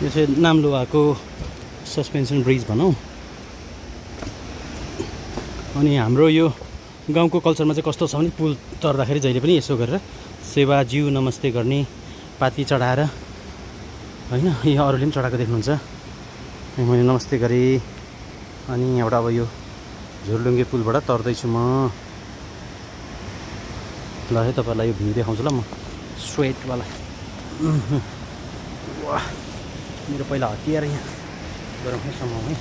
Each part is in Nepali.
यो चाहिँ नाम्लोवाको सस्पेन्सन ब्रिज भनौँ। अनि हाम्रो यो गाउँको कल्चरमा चाहिँ कस्तो छ भने पुल तर्दाखेरि जहिले पनि यसो गरेर सेवा जिउ नमस्ते गर्ने, पाती चढाएर होइन। यहाँ अरूले पनि चढाएको देख्नुहुन्छ। मैले नमस्ते गरेँ। अनि यहाँबाट अब यो झुर्लुङ्गे पुलबाट तर्दैछु म। ल है तपाईँहरूलाई यो भ्यू देखाउँछु ल म स्ट्रेटवाला। वाह, मेरो पहिला हतियार यहाँ गरौँ है सम्म है।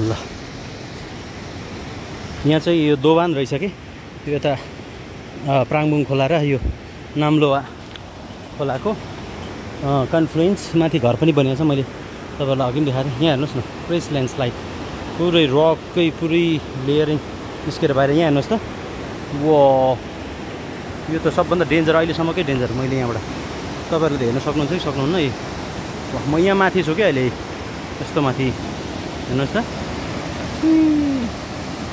ल यहाँ चाहिँ यो दोभान रहेछ कि यो यता प्राङबुङ खोला र यो नाम्लोवा खोलाको कन्फ्लुएन्स माथि घर पनि बनिएको छ। मैले तपाईँहरूलाई अघि पनि देखाएको थिएँ। यहाँ हेर्नुहोस् न, प्रेस ल्यान्डस्लाइड पुरै रकै पुरै लेयरिङ निस्केर बाहिर। यहाँ हेर्नुहोस् त, वो यो त सबभन्दा डेन्जर अहिलेसम्मकै डेन्जर। मैले यहाँबाट तपाईँहरूले हेर्न सक्नुहुन्छ कि सक्नुहुन्न। म यहाँ माथि छु क्या अहिले, यस्तो माथि हेर्नुहोस् त।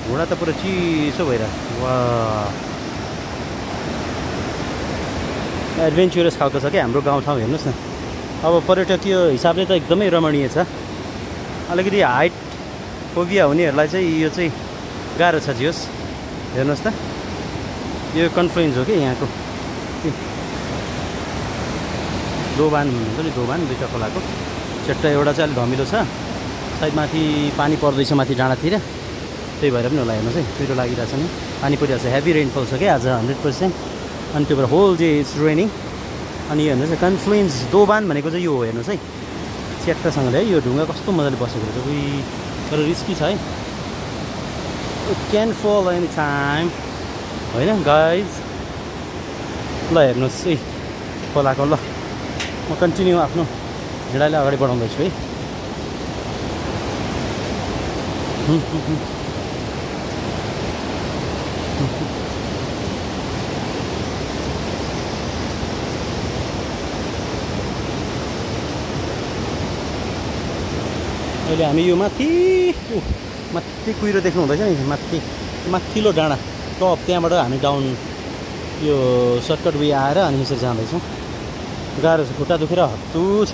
घोडा त पुरा चिसो भइरहेको। वाह, एडभेन्चरस खालको छ क्या हाम्रो गाउँठाउँ। हेर्नुहोस् न, अब पर्यटकीय हिसाबले त एकदमै रमणीय छ। अलिकति हाइट फोबिया हुनेहरूलाई चाहिँ यो चाहिँ गाह्रो छ जियोस्। हेर्नुहोस् त, यो कन्फ्लुएन्स हो कि यहाँको दोभान हुन्छ नि, दोभान दुईवटा खोलाको। चट्टा एउटा चाहिँ अलिक धमिलो छ, सायद माथि पानी पर्दैछ माथि डाँडातिर, त्यही भएर पनि होला। हेर्नुहोस् है, पिरो लागिरहेछ नि, पानी परिरहेको छ। हेभी रेनफल छ क्या आज 100%। अनि त्यो भएर होल डे इट्स रेनिङ। अनि यो हेर्नुहोस् न, कन्फ्लुएन्स दोभान भनेको चाहिँ यो हो। हेर्नुहोस् है च्याट्टासँगले है, यो ढुङ्गा कस्तो मजाले बसेको रहेछ। उही तर रिस्की छ है, इट क्यान फल एनी टाइम होइन गाइज। ल हेर्नुहोस् है खोलाको। ल म कन्टिन्यू आफ्नो हिँडाइलाई अगाडि बढाउँदैछु है। अहिले हामी यो माथि कुहिरो देख्नु हुँदैछ नि, माथिल्लो डाँडा टप, त्यहाँबाट हामी डाउन यो सर्टकट वे आएर अनि यसरी जाँदैछौँ। गाह्रो छ, खुट्टा दुखेर हत्तु छ।